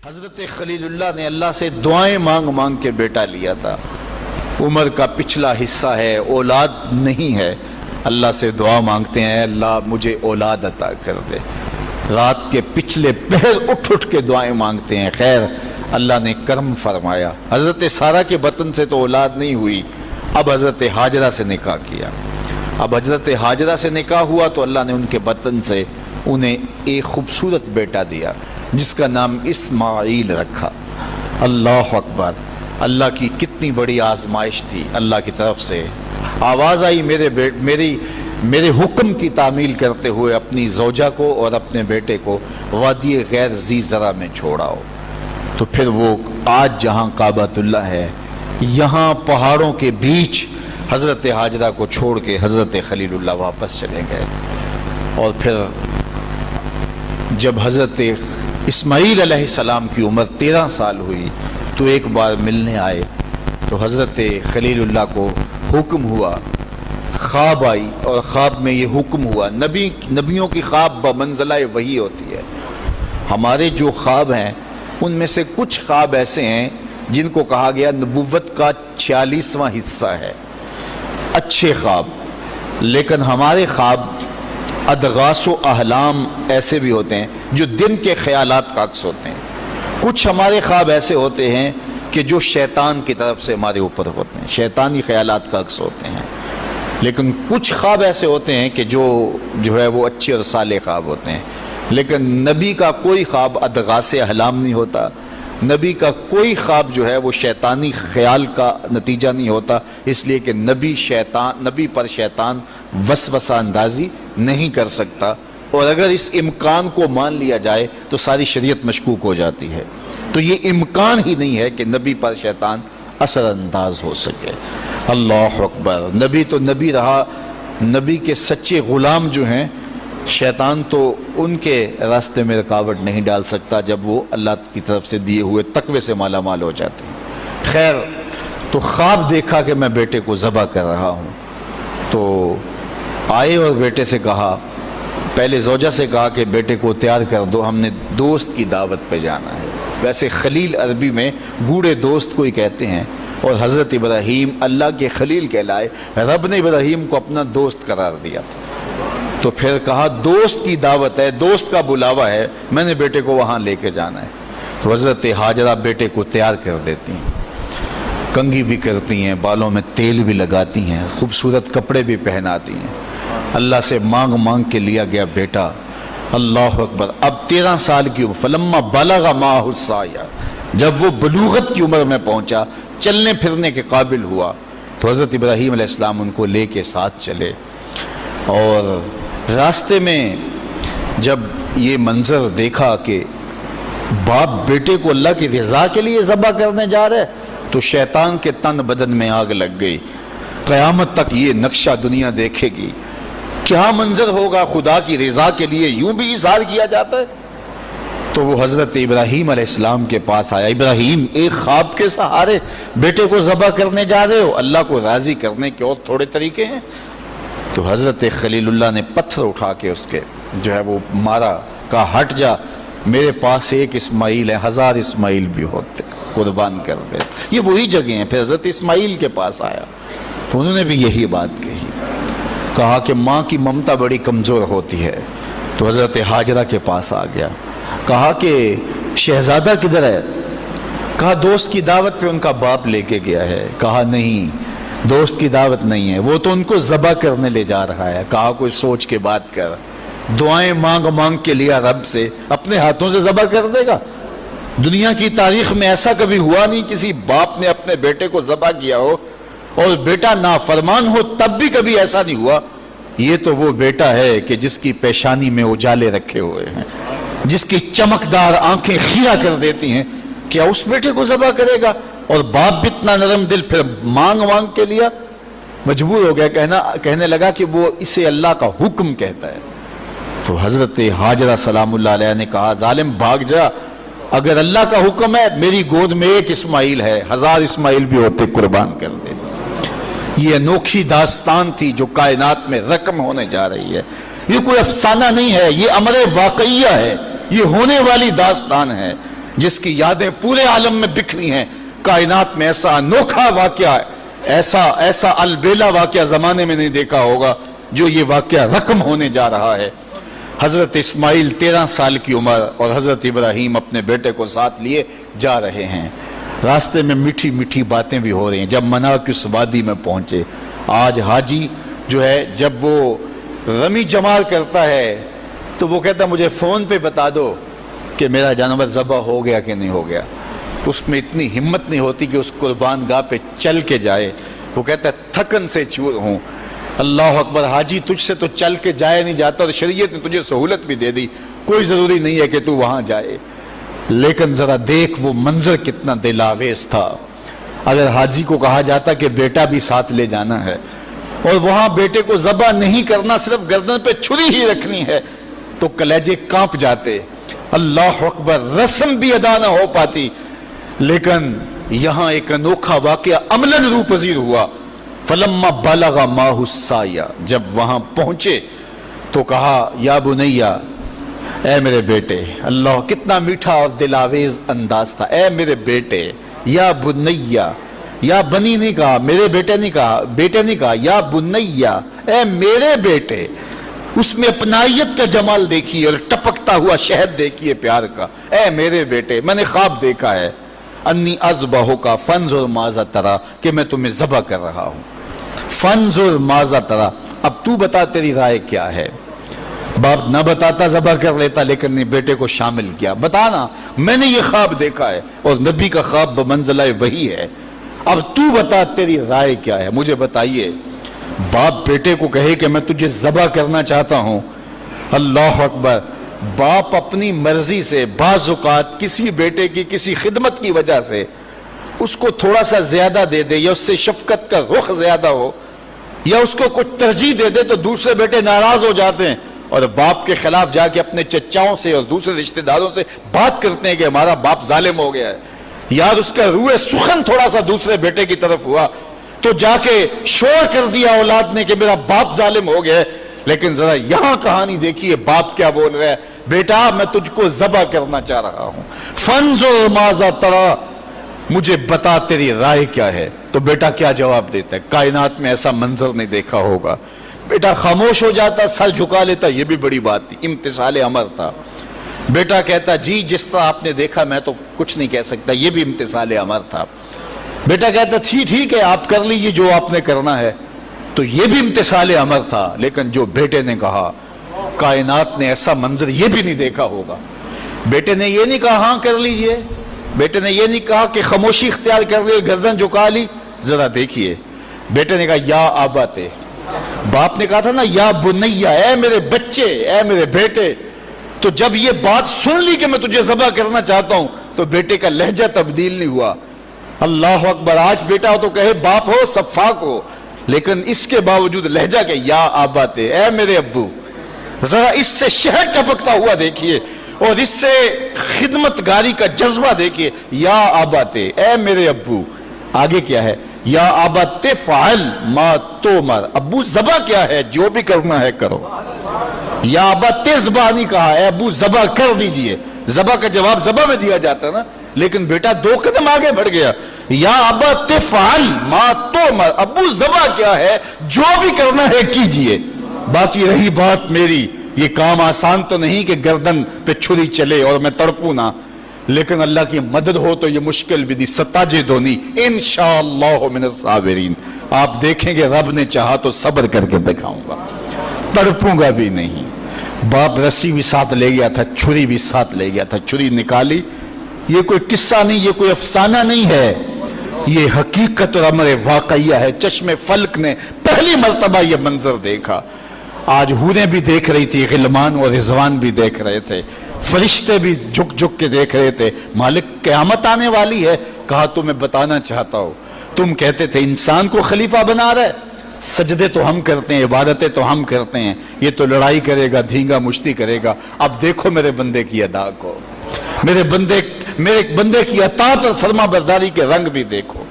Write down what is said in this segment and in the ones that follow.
حضرت خلیل اللہ نے اللہ سے دعائیں مانگ مانگ کے بیٹا لیا تھا۔ عمر کا پچھلا حصہ ہے، اولاد نہیں ہے، اللہ سے دعا مانگتے ہیں اللہ مجھے اولاد عطا کر دے۔ رات کے پچھلے پہر اٹھ اٹھ کے دعائیں مانگتے ہیں، خیر اللہ نے کرم فرمایا۔ حضرت سارہ کے بطن سے تو اولاد نہیں ہوئی، اب حضرت ہاجرہ سے نکاح کیا۔ اب حضرت ہاجرہ سے نکاح ہوا تو اللہ نے ان کے بطن سے انہیں ایک خوبصورت بیٹا دیا جس کا نام اسماعیل رکھا۔ اللہ اکبر، اللہ کی کتنی بڑی آزمائش تھی۔ اللہ کی طرف سے آواز آئی میرے حکم کی تعمیل کرتے ہوئے اپنی زوجہ کو اور اپنے بیٹے کو وادی غیر ذی زرع میں چھوڑاؤ۔ تو پھر وہ آج جہاں کعبۃ اللہ ہے، یہاں پہاڑوں کے بیچ حضرت ہاجرہ کو چھوڑ کے حضرت خلیل اللہ واپس چلے گئے۔ اور پھر جب حضرت اسماعیل علیہ السلام کی عمر 13 سال ہوئی تو ایک بار ملنے آئے تو حضرت خلیل اللہ کو حکم ہوا، خواب آئی اور خواب میں یہ حکم ہوا۔ نبیوں کی خواب بمنزلہ وحی ہوتی ہے۔ ہمارے جو خواب ہیں ان میں سے کچھ خواب ایسے ہیں جن کو کہا گیا نبوت کا 46واں حصہ ہے، اچھے خواب، لیکن ہمارے خواب ادغاث و احلام ایسے بھی ہوتے ہیں جو دن کے خیالات کا عکس ہوتے ہیں۔ کچھ ہمارے خواب ایسے ہوتے ہیں کہ جو شیطان کی طرف سے ہمارے اوپر ہوتے ہیں، شیطانی خیالات کا عکس ہوتے ہیں، لیکن کچھ خواب ایسے ہوتے ہیں کہ جو ہے وہ اچھے اور صالح خواب ہوتے ہیں۔ لیکن نبی کا کوئی خواب ادغاث احلام نہیں ہوتا، نبی کا کوئی خواب جو ہے وہ شیطانی خیال کا نتیجہ نہیں ہوتا، اس لیے کہ نبی پر شیطان وسوسہ اندازی نہیں کر سکتا، اور اگر اس امکان کو مان لیا جائے تو ساری شریعت مشکوک ہو جاتی ہے۔ تو یہ امکان ہی نہیں ہے کہ نبی پر شیطان اثر انداز ہو سکے۔ اللہ اکبر، نبی تو نبی رہا، نبی کے سچے غلام جو ہیں شیطان تو ان کے راستے میں رکاوٹ نہیں ڈال سکتا جب وہ اللہ کی طرف سے دیے ہوئے تقوی سے مالا مال ہو جاتے ہیں۔ خیر، تو خواب دیکھا کہ میں بیٹے کو ذبح کر رہا ہوں، تو آئے اور بیٹے سے کہا، پہلے زوجہ سے کہا کہ بیٹے کو تیار کر دو، ہم نے دوست کی دعوت پہ جانا ہے۔ ویسے خلیل عربی میں گوڑے دوست کو ہی کہتے ہیں، اور حضرت ابراہیم اللہ کے خلیل کہلائے، رب نے ابراہیم کو اپنا دوست قرار دیا تھا۔ تو پھر کہا دوست کی دعوت ہے، دوست کا بلاوا ہے، میں نے بیٹے کو وہاں لے کے جانا ہے۔ تو حضرت ہاجرہ بیٹے کو تیار کر دیتی ہیں، کنگھی بھی کرتی ہیں، بالوں میں تیل بھی لگاتی ہیں، خوبصورت کپڑے بھی پہناتی ہیں۔ اللہ سے مانگ مانگ کے لیا گیا بیٹا۔ اللہ اکبر، اب 13 سال کی عمر، فلما بلغ معہ السعی، جب وہ بلوغت کی عمر میں پہنچا، چلنے پھرنے کے قابل ہوا، تو حضرت ابراہیم علیہ السلام ان کو لے کے ساتھ چلے۔ اور راستے میں جب یہ منظر دیکھا کہ باپ بیٹے کو اللہ کی رضا کے لیے ذبح کرنے جا رہے، تو شیطان کے تن بدن میں آگ لگ گئی۔ قیامت تک یہ نقشہ دنیا دیکھے گی، کیا منظر ہوگا خدا کی رضا کے لیے یوں بھی اظہار کیا جاتا ہے۔ تو وہ حضرت ابراہیم علیہ السلام کے پاس آیا، ابراہیم ایک خواب کے سہارے بیٹے کو ذبح کرنے جا رہے ہو، اللہ کو راضی کرنے کے اور تھوڑے طریقے ہیں۔ تو حضرت خلیل اللہ نے پتھر اٹھا کے اس کے جو ہے وہ مارا، کہا ہٹ جا، میرے پاس ایک اسماعیل ہے، 1000 اسماعیل بھی ہوتے، قربان کر دے۔ یہ وہی جگہ ہیں۔ پھر حضرت اسماعیل کے پاس آیا تو انہوں نے بھی یہی بات کہی، کہا کہ ماں کی ممتا بڑی کمزور ہوتی ہے۔ تو حضرت ہاجرہ کے پاس آ گیا، کہا کہ شہزادہ کدھر ہے؟ کہا دوست کی دعوت پہ ان کا باپ لے کے گیا ہے۔ کہا نہیں، دوست کی دعوت نہیں ہے، وہ تو ان کو ذبح کرنے لے جا رہا ہے۔ کہا کوئی سوچ کے بات کر، دعائیں مانگ مانگ کے لیا رب سے، اپنے ہاتھوں سے ذبح کر دے گا؟ دنیا کی تاریخ میں ایسا کبھی ہوا نہیں کسی باپ نے اپنے بیٹے کو ذبح کیا ہو اور بیٹا نافرمان ہو، تب بھی کبھی ایسا نہیں ہوا۔ یہ تو وہ بیٹا ہے کہ جس کی پیشانی میں اجالے رکھے ہوئے ہیں، جس کی چمکدار آنکھیں خیرہ کر دیتی ہیں، کیا اس بیٹے کو ذبح کرے گا؟ اور باپ بھی اتنا نرم دل، پھر مانگ مانگ کے لیا، مجبور ہو گیا، کہنے لگا کہ وہ اسے اللہ کا حکم کہتا ہے۔ تو حضرت ہاجرہ سلام اللہ علیہ نے کہا ظالم بھاگ جا، اگر اللہ کا حکم ہے میری گود میں ایک اسماعیل ہے، 1000 اسماعیل بھی ہوتے قربان کر دے۔ یہ انوکھی داستان تھی جو کائنات میں رقم ہونے جا رہی ہے۔ یہ کوئی افسانہ نہیں ہے، یہ امر واقعیہ ہے، یہ ہونے والی داستان ہے۔ جس کی یادیں پورے عالم میں بکھری ہیں. کائنات میں ایسا انوکھا واقعہ، ایسا البیلا واقعہ زمانے میں نہیں دیکھا ہوگا جو یہ واقعہ رقم ہونے جا رہا ہے. حضرت اسماعیل 13 سال کی عمر اور حضرت ابراہیم اپنے بیٹے کو ساتھ لیے جا رہے ہیں. راستے میں میٹھی میٹھی باتیں بھی ہو رہی ہیں. جب منا کی اس وادی میں پہنچے، آج حاجی جو ہے جب وہ رمی جمار کرتا ہے تو وہ کہتا مجھے فون پہ بتا دو کہ میرا جانور ذبح ہو گیا کہ نہیں ہو گیا. اس میں اتنی ہمت نہیں ہوتی کہ اس قربان گاہ پہ چل کے جائے. وہ کہتا ہے تھکن سے چور ہوں. اللہ اکبر. حاجی تجھ سے تو چل کے جائے نہیں جاتا اور شریعت نے تجھے سہولت بھی دے دی، کوئی ضروری نہیں ہے کہ تو وہاں جائے. لیکن ذرا دیکھ وہ منظر کتنا دل آویز تھا. اگر حاجی کو کہا جاتا کہ بیٹا بھی ساتھ لے جانا ہے اور وہاں بیٹے کو ذبح نہیں کرنا، صرف گردن پہ چھری ہی رکھنی ہے، تو کلیجے کانپ جاتے. اللہ اکبر. رسم بھی ادا نہ ہو پاتی. لیکن یہاں ایک انوکھا واقعہ عملاً روح پذیر ہوا. فلما بلغ ماہ السعی، جب وہاں پہنچے تو کہا یا بنیا، اے میرے بیٹے. اللہ کتنا میٹھا اور دلاویز انداز تھا. اے میرے بیٹے، یا بنیا. یا بنی نہیں کہا، میرے بیٹے نہیں کہا، بیٹے نہیں کہا، یا بنیا، اے میرے بیٹے. اس میں اپنائیت کا جمال دیکھیے اور ٹپکتا ہوا شہد دیکھیے پیار کا. اے میرے بیٹے، میں نے خواب دیکھا ہے، انی اذبحک فانظر ماذا تری، کہ میں تمہیں ذبح کر رہا ہوں. فانظر ماذا تری، اب تو بتا تیری رائے کیا ہے. باپ نہ بتاتا ذبح کر لیتا، لیکن نے بیٹے کو شامل کیا. بتانا میں نے یہ خواب دیکھا ہے اور نبی کا خواب بمنزلہ وحی ہے. اب تو بتا تیری رائے کیا ہے، مجھے بتائیے. باپ بیٹے کو کہے کہ میں تجھے ذبح کرنا چاہتا ہوں. اللہ اکبر. باپ اپنی مرضی سے بعض اوقات کسی بیٹے کی کسی خدمت کی وجہ سے اس کو تھوڑا سا زیادہ دے دے، یا اس سے شفقت کا رخ زیادہ ہو، یا اس کو کچھ ترجیح دے دے، تو دوسرے بیٹے ناراض ہو جاتے ہیں اور باپ کے خلاف جا کے اپنے چچاؤں سے اور دوسرے رشتہ داروں سے بات کرتے ہیں کہ ہمارا باپ ظالم ہو گیا ہے. یار اس کا روح سخن تھوڑا سا دوسرے بیٹے کی طرف ہوا تو جا کے شور کر دیا اولاد نے کہ میرا باپ ظالم ہو گیا ہے. لیکن ذرا یہاں کہانی دیکھیے باپ کیا بول رہا ہے. بیٹا میں تجھ کو ذبح کرنا چاہ رہا ہوں. فانظر ماذا تری، مجھے بتا تیری رائے کیا ہے. تو بیٹا کیا جواب دیتا ہے؟ کائنات میں ایسا منظر نہیں دیکھا ہوگا. بیٹا خاموش ہو جاتا، سر جھکا لیتا. یہ بھی بڑی بات تھی، امتثال امر تھا. بیٹا کہتا جی جس طرح آپ نے دیکھا میں تو کچھ نہیں کہہ سکتا. یہ بھی امتثال امر تھا. بیٹا کہتا ٹھیک ہے آپ کر لیجیے جو آپ نے کرنا ہے. تو یہ بھی امتثال امر تھا. لیکن جو بیٹے نے کہا، کائنات نے ایسا منظر یہ بھی نہیں دیکھا ہوگا. بیٹے نے یہ نہیں کہا ہاں کر لیجئے، بیٹے نے یہ نہیں کہا کہ خاموشی اختیار کر لی، گردن جھکا لی. ذرا دیکھیے بیٹے نے کہا یا آباتے. باپ نے کہا تھا نا یا بنیا، اے میرے بچے، اے میرے بیٹے. تو جب یہ بات سن لی کہ میں تجھے ذبح کرنا چاہتا ہوں تو بیٹے کا لہجہ تبدیل نہیں ہوا. اللہ اکبر. آج بیٹا ہو تو کہے باپ ہو سفاک ہو، لیکن اس کے باوجود لہجہ کہ یا آباتے، اے میرے ابو. ذرا اس سے شہد ٹپکتا ہوا دیکھیے اور اس سے خدمت گاری کا جذبہ دیکھیے. یا آباتے، اے میرے ابو. آگے کیا ہے؟ یا آباتے فعل ما تومر، ابو ذبح کیا ہے، جو بھی کرنا ہے کرو. یا آباتے ذبح نہیں کہا، اے ابو ذبح کر دیجئے. ذبح کا جواب ذبح میں دیا جاتا نا، لیکن بیٹا 2 قدم آگے بڑھ گیا. یا آباتے فعل ما تومر، ابو ذبح کیا ہے، جو بھی کرنا ہے کیجئے. باقی رہی بات میری، یہ کام آسان تو نہیں کہ گردن پہ چھری چلے اور میں تڑپوں نہ، لیکن اللہ کی مدد ہو تو یہ مشکل بھی نہیں. ستاجدونی انشاءاللہ من الصابرین. آپ دیکھیں گے رب نے چاہا تو صبر کر کے دکھاؤں گا، تڑپوں گا بھی نہیں. باپ رسی بھی ساتھ لے گیا تھا، چھری بھی ساتھ لے گیا تھا. چھری نکالی. یہ کوئی قصہ نہیں، یہ کوئی افسانہ نہیں ہے، یہ حقیقت اور امر واقعیہ ہے. چشم فلک نے پہلی مرتبہ یہ منظر دیکھا. آج حوریں بھی دیکھ رہی تھی، غلمان اور رضوان بھی دیکھ رہے تھے، فرشتے بھی جھک جھک کے دیکھ رہے تھے. مالک قیامت آنے والی ہے. کہا تمہیں بتانا چاہتا ہوں، تم کہتے تھے انسان کو خلیفہ بنا رہے، سجدے تو ہم کرتے ہیں، عبادتیں تو ہم کرتے ہیں، یہ تو لڑائی کرے گا، دھینگا مشتی کرے گا. اب دیکھو میرے بندے کی ادا کو، میرے بندے کی اطاعت اور فرما برداری کے رنگ بھی دیکھو.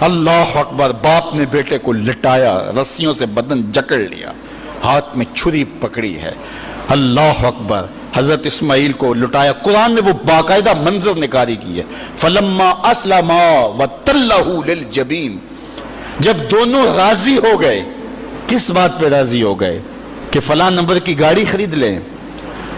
اللہ اکبر. باپ نے بیٹے کو لٹایا، رسیوں سے بدن جکڑ لیا، ہاتھ میں چھری پکڑی ہے. اللہ اکبر. حضرت اسماعیل کو لٹایا. قرآن نے وہ باقاعدہ منظر نگاری کی ہے. فلما اسلما وتلہ للجبین، جب دونوں راضی ہو گئے. کس بات پہ راضی ہو گئے؟ کہ فلاں نمبر کی گاڑی خرید لیں،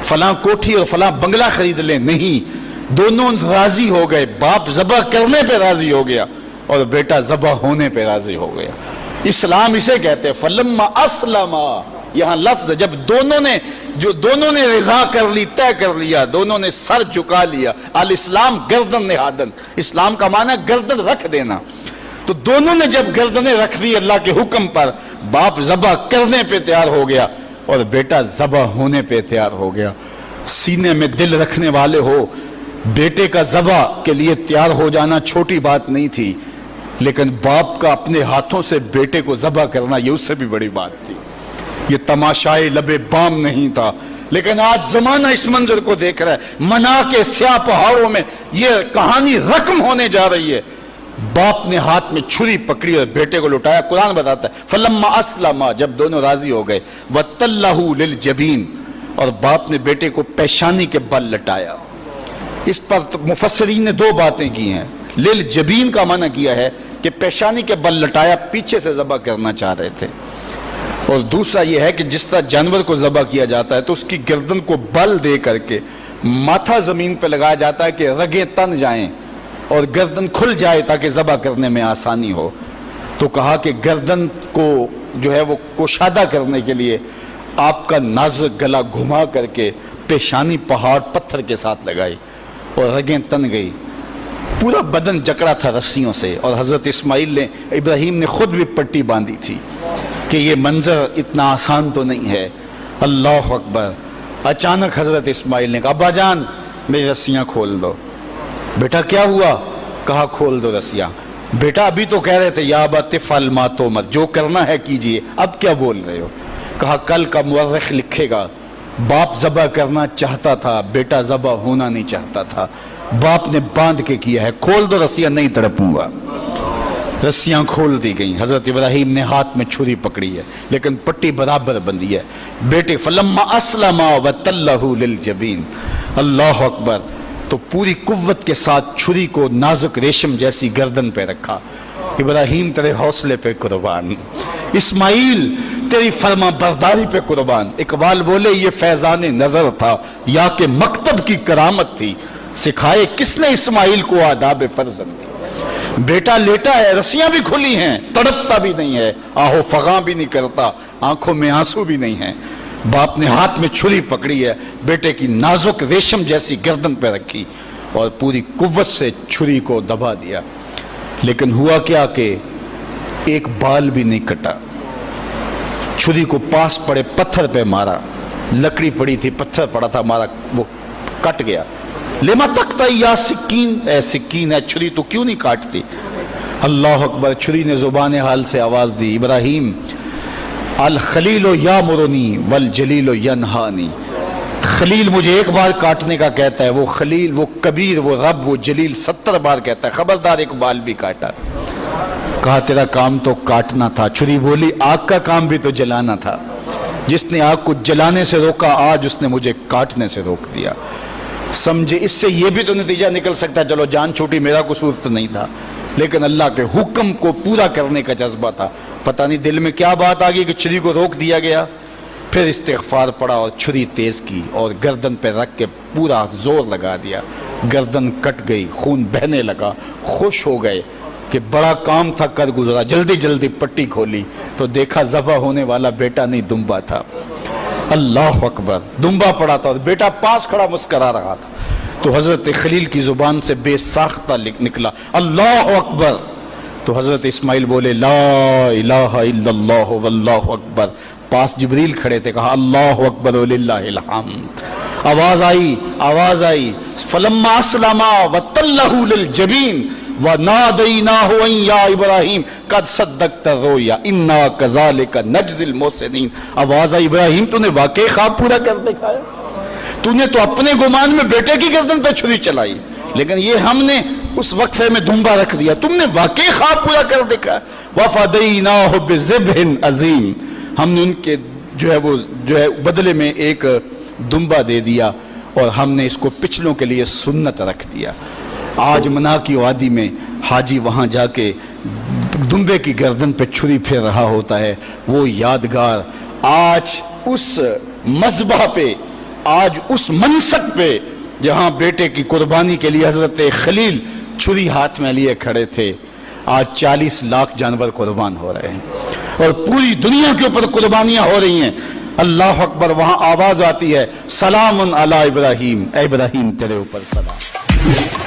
فلاں کوٹھی اور فلاں بنگلہ خرید لیں. نہیں، دونوں راضی ہو گئے. باپ ذبح کرنے پہ راضی ہو گیا اور بیٹا ذبح ہونے پہ راضی ہو گیا. اسلام اسے کہتے ہیں فلما اسلما. یہاں لفظ جب دونوں نے رضا کر لی، طے کر لیا، دونوں نے سر جھکا لیا. الاسلام گردن نہادن، اسلام کا معنی گردن رکھ دینا. تو دونوں نے جب گردنیں رکھ دی اللہ کے حکم پر، باپ ذبح کرنے پہ تیار ہو گیا اور بیٹا ذبح ہونے پہ تیار ہو گیا. سینے میں دل رکھنے والے ہو، بیٹے کا ذبح کے لیے تیار ہو جانا چھوٹی بات نہیں تھی، لیکن باپ کا اپنے ہاتھوں سے بیٹے کو ذبح کرنا یہ اس سے بھی بڑی بات تھی. یہ تماشائے لبے بام نہیں تھا. لیکن آج زمانہ اس منظر کو دیکھ رہا ہے. منا کے سیاہ پہاڑوں میں یہ کہانی رقم ہونے جا رہی ہے. باپ نے ہاتھ میں چھری پکڑی اور بیٹے کو لٹایا. قرآن بتاتا ہے فلما اسلما، جب دونوں راضی ہو گئے، وتلہ للجبین، اور باپ نے بیٹے کو پیشانی کے بل لٹایا. اس پر مفسرین نے دو باتیں کی ہیں. للجبین کا معنی کیا ہے کہ پیشانی کے بل لٹایا، پیچھے سے ذبح کرنا چاہ رہے تھے. اور دوسرا یہ ہے کہ جس طرح جانور کو ذبح کیا جاتا ہے تو اس کی گردن کو بل دے کر کے ماتھا زمین پہ لگایا جاتا ہے کہ رگیں تن جائیں اور گردن کھل جائے تاکہ ذبح کرنے میں آسانی ہو. تو کہا کہ گردن کو جو ہے وہ کشادہ کرنے کے لیے آپ کا نازک گلا گھما کر کے پیشانی پہاڑ پتھر کے ساتھ لگائی اور رگیں تن گئی. پورا بدن جکڑا تھا رسیوں سے، اور حضرت اسماعیل نے، ابراہیم نے خود بھی پٹی باندھی تھی کہ یہ منظر اتنا آسان تو نہیں ہے. اللہ اکبر. اچانک حضرت اسماعیل نے کہا ابا جان میری رسیاں کھول دو. بیٹا کیا ہوا؟ کہا کھول دو رسیاں. بیٹا ابھی تو کہہ رہے تھے یا ابا تفعل ما تؤمر، جو کرنا ہے کیجئے، اب کیا بول رہے ہو؟ کہا کل کا مورخ لکھے گا باپ ذبح کرنا چاہتا تھا، بیٹا ذبح ہونا نہیں چاہتا تھا. باپ نے باندھ کے کیا ہے. کھول دو رسیاں، نہیں تڑپوں گا. رسیاں کھول دی گئیں. حضرت ابراہیم نے ہاتھ میں چھری پکڑی ہے لیکن پٹی برابر بندھی ہے. بیٹے فلما اسلما وتلہ للجبین. اللہ اکبر. تو پوری قوت کے ساتھ چھری کو نازک ریشم جیسی گردن پہ رکھا. ابراہیم تیرے حوصلے پہ قربان، اسماعیل تیری فرما برداری پہ قربان. اقبال بولے یہ فیضان نظر تھا یا کہ مکتب کی کرامت تھی، سکھائے کس نے اسماعیل کو آداب فرزند. بیٹا لیٹا ہے، رسیاں بھی کھلی ہیں، تڑپتا بھی نہیں ہے، آہو فغاں بھی نہیں کرتا، آنکھوں میں آنسو بھی نہیں ہیں. باپ نے ہاتھ میں چھری پکڑی ہے، بیٹے کی نازک ریشم جیسی گردن پہ رکھی اور پوری قوت سے چھری کو دبا دیا. لیکن ہوا کیا کہ ایک بال بھی نہیں کٹا. چھری کو پاس پڑے پتھر پہ مارا. لکڑی پڑی تھی، پتھر پڑا تھا، مارا، وہ کٹ گیا. لما تقطعی یا سکین، اے سکین ہے چھری تو کیوں نہیں کاٹتی؟ اللہ اکبر. چھری نے زبان حال سے آواز دی ابراہیم الخلیل یامرنی والجلیل ینہانی. خلیل مجھے ایک بار کاٹنے کا کہتا ہے، وہ خلیل، وہ کبیر، وہ رب، وہ جلیل 70 بار کہتا ہے، خبردار ایک بال بھی کاٹا. کہا تیرا کام تو کاٹنا تھا. چھری بولی آگ کا کام بھی تو جلانا تھا. جس نے آگ کو جلانے سے روکا آج اس نے مجھے کاٹنے سے روک دیا. سمجھے اس سے یہ بھی تو نتیجہ نکل سکتا ہے چلو جان چھوٹی، میرا قصور تو نہیں تھا، لیکن اللہ کے حکم کو پورا کرنے کا جذبہ تھا. پتہ نہیں دل میں کیا بات آ گئی کہ چھری کو روک دیا گیا. پھر استغفار پڑا اور چھری تیز کی اور گردن پہ رکھ کے پورا زور لگا دیا. گردن کٹ گئی، خون بہنے لگا. خوش ہو گئے کہ بڑا کام تھا کر گزرا. جلدی جلدی پٹی کھولی تو دیکھا ذبح ہونے والا بیٹا نہیں دمبا تھا. اللہ اکبر. دمبا پڑا تھا اور بیٹا پاس کھڑا مسکرا رہا تھا. تو حضرت خلیل کی زبان سے بے ساختہ نکلا اللہ اکبر. تو حضرت اسماعیل بولے لا الہ الا اللہ واللہ اکبر. پاس جبریل کھڑے تھے، کہا اللہ اکبر وللہ الحمد. آواز آئی فلما اسلما وتلہ للجبین وَنَادَيْنَاهُ أَن يَا إِبْرَاهِيمُ قَدْ صَدَّقْتَ الرُّؤْيَا إِنَّا كَذَلِكَ نَجْزِي الْمُحْسِنِينَ. آواز آئی ابراہیم تو نے واقعی خواب پورا کر دکھایا. تو نے تو اپنے گمان میں بیٹے کی گردن پہ چھری چلائی، لیکن یہ ہم نے اس وقفے میں دھمبا رکھ دیا. تم نے واقعی خواب پورا کر دکھایا. وَفَدَيْنَاهُ بِذِبْحٍ عَظِيمٍ. ہم نے ان کے جو ہے بدلے میں ایک دمبا دے دیا اور ہم نے اس کو پچھلوں کے لیے سنت رکھ دیا. آج منا کی وادی میں حاجی وہاں جا کے دمبے کی گردن پہ چھری پھیر رہا ہوتا ہے. وہ یادگار آج اس مذبح پہ، آج اس منصب پہ جہاں بیٹے کی قربانی کے لیے حضرت خلیل چھری ہاتھ میں لیے کھڑے تھے، آج 40 لاکھ جانور قربان ہو رہے ہیں اور پوری دنیا کے اوپر قربانیاں ہو رہی ہیں. اللہ اکبر. وہاں آواز آتی ہے سلام علی ابراہیم، اے ابراہیم تیرے اوپر سلام.